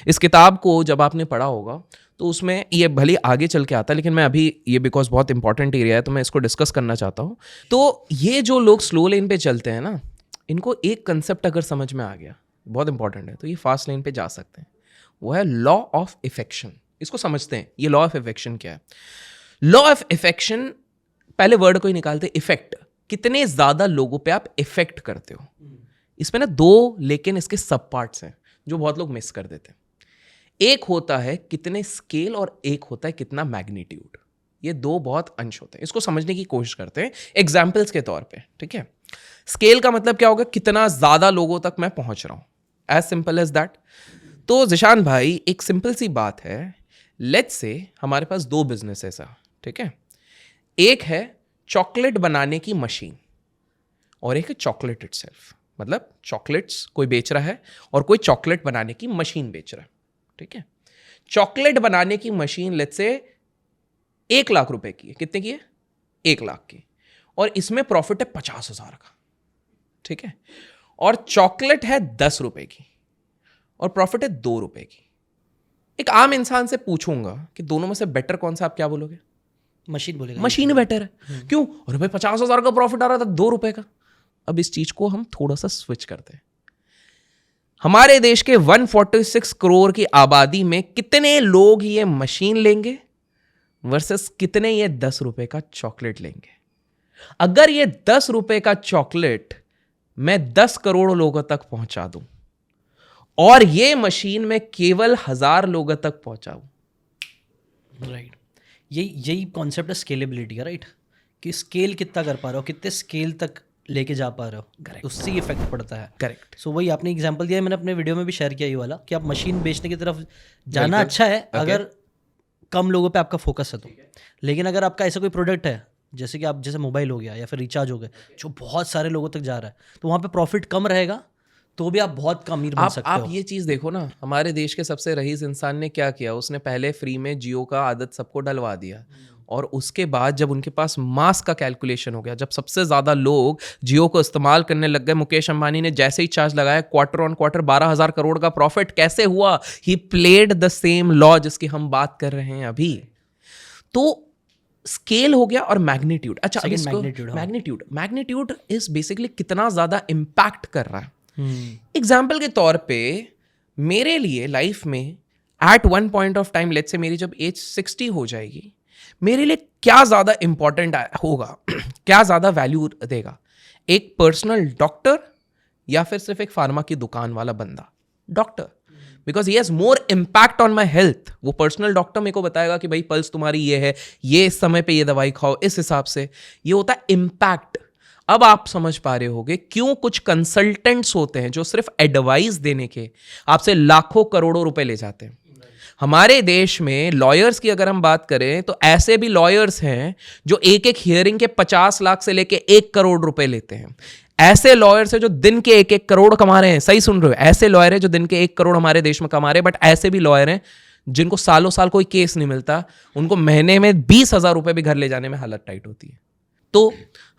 इस किताब को जब आपने पढ़ा होगा तो उसमें ये भले आगे चल के आता है, लेकिन मैं अभी ये बिकॉज बहुत इंपॉर्टेंट एरिया है तो मैं इसको डिस्कस करना चाहता हूँ। तो ये जो लोग स्लो लेन पे चलते हैं ना, इनको एक कंसेप्ट अगर समझ में आ गया, बहुत इंपॉर्टेंट है, तो ये फास्ट लेन पे जा सकते हैं। वो है लॉ ऑफ इफेक्शन। इसको समझते हैं, ये लॉ ऑफ इफेक्शन क्या है। लॉ ऑफ इफेक्शन, पहले वर्ड को ही निकालते, इफेक्ट। कितने ज्यादा लोगों पे आप इफेक्ट करते हो। इसमें ना दो लेकिन इसके सब पार्ट्स हैं जो बहुत लोग मिस कर देते हैं। एक होता है कितने स्केल और एक होता है कितना मैग्नीट्यूड। ये दो बहुत अंश होते हैं। इसको समझने की कोशिश करते हैं एग्जाम्पल्स के तौर पे, ठीक है। स्केल का मतलब क्या होगा, कितना ज्यादा लोगों तक मैं पहुंच रहा हूं, एज सिंपल एज दैट। तो जिशान भाई, एक सिंपल सी बात है, लेट्स से हमारे पास दो बिजनेसेस है, ठीक है। एक है चॉकलेट बनाने की मशीन और एक है चॉकलेट इटसेल्फ। मतलब चॉकलेट्स कोई बेच रहा है और कोई चॉकलेट बनाने की मशीन बेच रहा है, ठीक है। चॉकलेट बनाने की मशीन लेट्स से 1 लाख रुपए की है। कितने की है? 1 लाख की। और इसमें प्रॉफिट है 50,000 का, ठीक है। और चॉकलेट है 10 रुपए की और प्रॉफिट है 2 रुपए की। एक आम इंसान से पूछूंगा कि दोनों में से बेटर कौन सा, आप क्या बोलोगे? मशीन बोलेगा। मशीन बेटर है। क्यों? और भाई 50,000 का प्रॉफिट आ रहा था 2 रुपए का। अब इस चीज को हम थोड़ा सा स्विच करते हैं। हमारे देश के 146 करोड़ की आबादी में कितने लोग ये मशीन लेंगे वर्सेस कितने ये 10 रुपए का चॉकलेट लेंगे। अगर ये 10 रुपए का चॉकलेट मैं 10 करोड़ लोगों तक पहुंचा दूं और ये मशीन में केवल 1000 लोगों तक पहुंचाऊं, राइट। यही कॉन्सेप्ट है स्केलेबिलिटी का, राइट। कि स्केल कितना कर पा रहे हो, कितने स्केल तक लेके जा पा रहे हो, करेक्ट, उससे इफेक्ट पड़ता है। करेक्ट। सो वही आपने एग्जांपल दिया है, मैंने अपने वीडियो में भी शेयर किया ये वाला, कि आप मशीन बेचने की तरफ जाना अच्छा है अगर कम लोगों पे आपका फोकस है तो। लेकिन अगर आपका ऐसा कोई प्रोडक्ट है, जैसे कि आप जैसे मोबाइल हो गया या फिर रिचार्ज हो गया, जो बहुत सारे लोगों तक जा रहा है, तो वहाँ पे प्रॉफिट कम रहेगा, तो भी आप बहुत कम अमीर बन सकते हो। आप ये चीज देखो ना, हमारे देश के सबसे रईस इंसान ने क्या किया, उसने पहले फ्री में जियो का आदत सबको डलवा दिया और उसके बाद जब उनके पास मास का कैलकुलेशन हो गया, जब सबसे ज्यादा लोग जियो को इस्तेमाल करने लग गए, मुकेश अंबानी ने जैसे ही चार्ज लगाया, क्वार्टर ऑन क्वार्टर 12,000 करोड़ का प्रॉफिट कैसे हुआ? He played the same law जिसकी हम बात कर रहे हैं अभी। तो स्केल हो गया और मैग्नीट्यूड। अच्छा, मैग्नीट्यूड इज बेसिकली कितना ज्यादा इंपैक्ट कर रहा है। एग्जाम्पल के तौर पे मेरे लिए लाइफ में at one point of time, let's say मेरी जब एज 60 हो जाएगी, मेरे लिए क्या ज्यादा इंपॉर्टेंट होगा, क्या ज्यादा वैल्यू देगा, एक पर्सनल डॉक्टर या फिर सिर्फ एक फार्मा की दुकान वाला बंदा? Doctor, because he has more impact on my health. वो पर्सनल डॉक्टर मेरे को बताएगा कि भाई पल्स तुम्हारी ये है, ये इस समय पे ये दवाई खाओ, इस हिसाब से। ये होता है इम्पैक्ट। अब आप समझ पा रहे होगे क्यों कुछ कंसल्टेंट्स होते हैं जो सिर्फ एडवाइस देने के आपसे लाखों करोड़ों रुपए ले जाते हैं। हमारे देश में लॉयर्स की अगर हम बात करें तो ऐसे भी लॉयर्स हैं जो एक एक हियरिंग के 50 लाख से लेके 1 करोड़ रुपए लेते हैं। ऐसे लॉयर्स हैं जो दिन के 1-1 करोड़ कमा रहे हैं। सही सुन रहे हो? ऐसे लॉयर हैं जो दिन के 1 करोड़ हमारे देश में कमा रहे हैं। बट ऐसे भी लॉयर हैं जिनको सालों साल कोई केस नहीं मिलता, उनको महीने में 20,000 रुपए भी घर ले जाने में हालत टाइट होती है। तो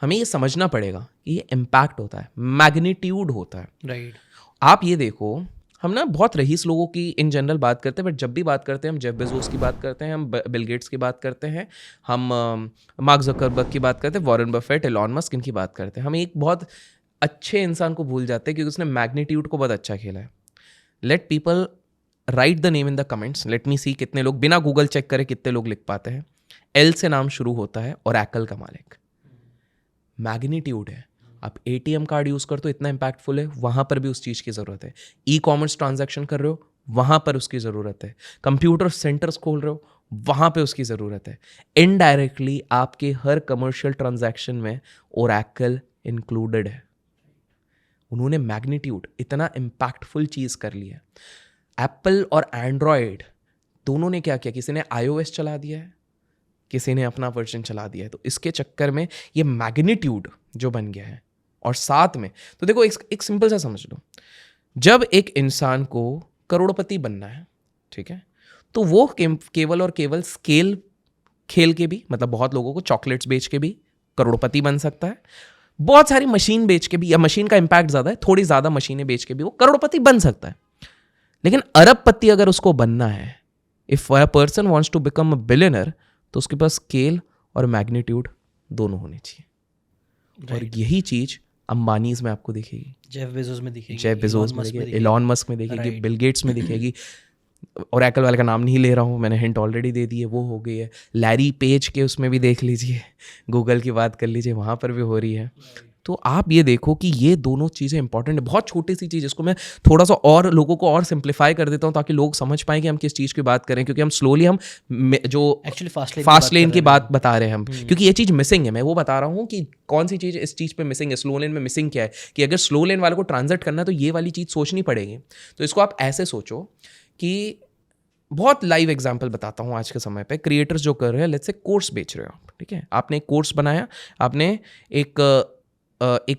हमें ये समझना पड़ेगा कि ये इम्पैक्ट होता है, मैग्नीट्यूड होता है, राइट। आप ये देखो, हम ना बहुत रईस लोगों की इन जनरल बात करते हैं, बट जब भी बात करते हैं हम जेफ बेजोस की बात करते हैं, हम बिल गेट्स की बात करते हैं, हम मार्क ज़करबर्ग की बात करते हैं, वॉरेन बफेट, एलॉन मस्क, इनकी बात करते हैं। हम एक बहुत अच्छे इंसान को भूल जाते हैं क्योंकि उसने मैग्नीट्यूड को बहुत अच्छा खेला है। Let people write the name in the comments, let me see कितने लोग बिना गूगल चेक करे कितने लोग लिख पाते हैं। एल से नाम शुरू होता है और एप्पल का मालिक। मैग्नीट्यूड है। आप एटीएम कार्ड यूज करते हो, इतना इंपैक्टफुल है, वहां पर भी उस चीज की जरूरत है। ई कॉमर्स ट्रांजैक्शन कर रहे हो, वहां पर उसकी जरूरत है। कंप्यूटर सेंटर्स खोल रहे हो, वहां पे उसकी जरूरत है। इनडायरेक्टली आपके हर कमर्शियल ट्रांजैक्शन में ओरेकल इंक्लूडेड है। उन्होंने मैग्नीट्यूड, इतना इंपैक्टफुल चीज कर लिया। एप्पल और एंड्रॉयड दोनों ने क्या किया, किसी ने iOS चला दिया है, किसी ने अपना वर्जन चला दिया है। तो इसके चक्कर में ये मैग्नीट्यूड जो बन गया है। और साथ में तो देखो एक सिंपल सा समझ लो, जब एक इंसान को करोड़पति बनना है, ठीक है, तो वो केवल और केवल स्केल खेल के भी, मतलब बहुत लोगों को चॉकलेट्स बेच के भी करोड़पति बन सकता है, बहुत सारी मशीन बेच के भी, या मशीन का इंपैक्ट ज्यादा है, थोड़ी ज्यादा मशीनें बेच के भी वो करोड़पति बन सकता है। लेकिन अरबपति अगर उसको बनना है, if a person wants to become a billionaire, तो उसके पास स्केल और मैग्नीट्यूड दोनों होने चाहिए। और यही चीज अंबानीज में आपको दिखेगी, जेफ बेजोस में दिखेगी, जेफ बेजोस में दिखेगी, एलॉन मस्क में दिखेगी, बिल गेट्स में दिखेगी। ओरेकल वाले का नाम नहीं ले रहा हूँ, मैंने हिंट ऑलरेडी दे दी है, वो हो गई है। लैरी पेज के उसमें भी देख लीजिए, गूगल की बात कर लीजिए, वहाँ पर भी हो रही है। तो आप ये देखो कि ये दोनों चीज़ें इंपॉर्टेंट है। बहुत छोटी सी चीज़, इसको मैं थोड़ा सा और लोगों को और सिंप्लीफाई कर देता हूँ ताकि लोग समझ पाएं कि हम किस चीज़ की बात करें, क्योंकि हम स्लोली हम जो एक्चुअली फास्ट लेन की बात बता रहे हैं हम, क्योंकि ये चीज़ मिसिंग है। मैं वो बता रहा हूँ कि कौन सी चीज़ इस चीज़ पे मिसिंग है, स्लो लेन में मिसिंग क्या है, कि अगर स्लो लेन वाले को ट्रांजिट करना है तो ये वाली चीज़ सोचनी पड़ेगी। तो इसको आप ऐसे सोचो कि बहुत लाइव एग्जांपल बताता हूँ आज के समय पे, क्रिएटर्स जो कर रहे हैं, लेट्स से कोर्स बेच रहे हो आप, ठीक है, आपने एक कोर्स बनाया, आपने एक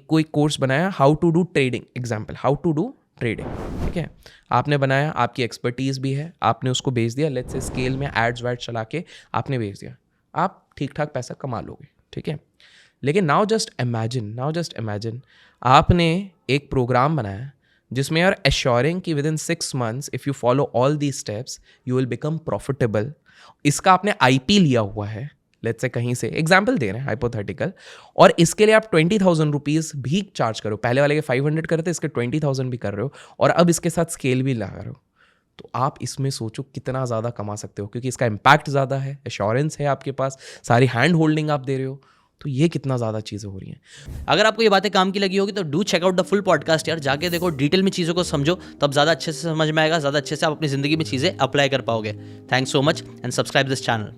कोई कोर्स बनाया, how to do trading, example how to do trading, ठीक है, आपने बनाया, आपकी एक्सपर्टीज़ भी है, आपने उसको बेच दिया, लेट्स से स्केल में एड्स वैड्स चला के आपने बेच दिया, आप ठीक ठाक पैसा कमा लोगे, ठीक है। लेकिन नाउ जस्ट इमेजिन आपने एक प्रोग्राम बनाया जिसमें यू आर एश्योरिंग कि with in 6 months if you follow all these steps you will become profitable. इसका आपने IP लिया हुआ है, लेट्स से कहीं से, एग्जाम्पल दे रहे हैं हाइपोथेटिकल, और इसके लिए आप 20,000 रुपीज़ भी चार्ज करो। पहले वाले के 500 करते, इसके 20,000 भी कर रहे हो, और अब इसके साथ स्केल भी लगा रहे हो, तो आप इसमें सोचो कितना ज़्यादा कमा सकते हो, क्योंकि इसका इम्पैक्ट ज़्यादा है, एश्योरेंस है आपके पास, सारी हैंड होल्डिंग आप दे रहे हो, तो ये कितना ज़्यादा चीज़ें हो रही हैं। अगर आपको ये बातें काम की लगी होगी तो do check out the full podcast यार, जाके देखो, डिटेल में चीज़ों को समझो, तब ज़्यादा अच्छे से समझ में आएगा, ज़्यादा अच्छे से आप अपनी ज़िंदगी में चीज़ें अप्लाई कर पाओगे। Thanks so much and subscribe this channel.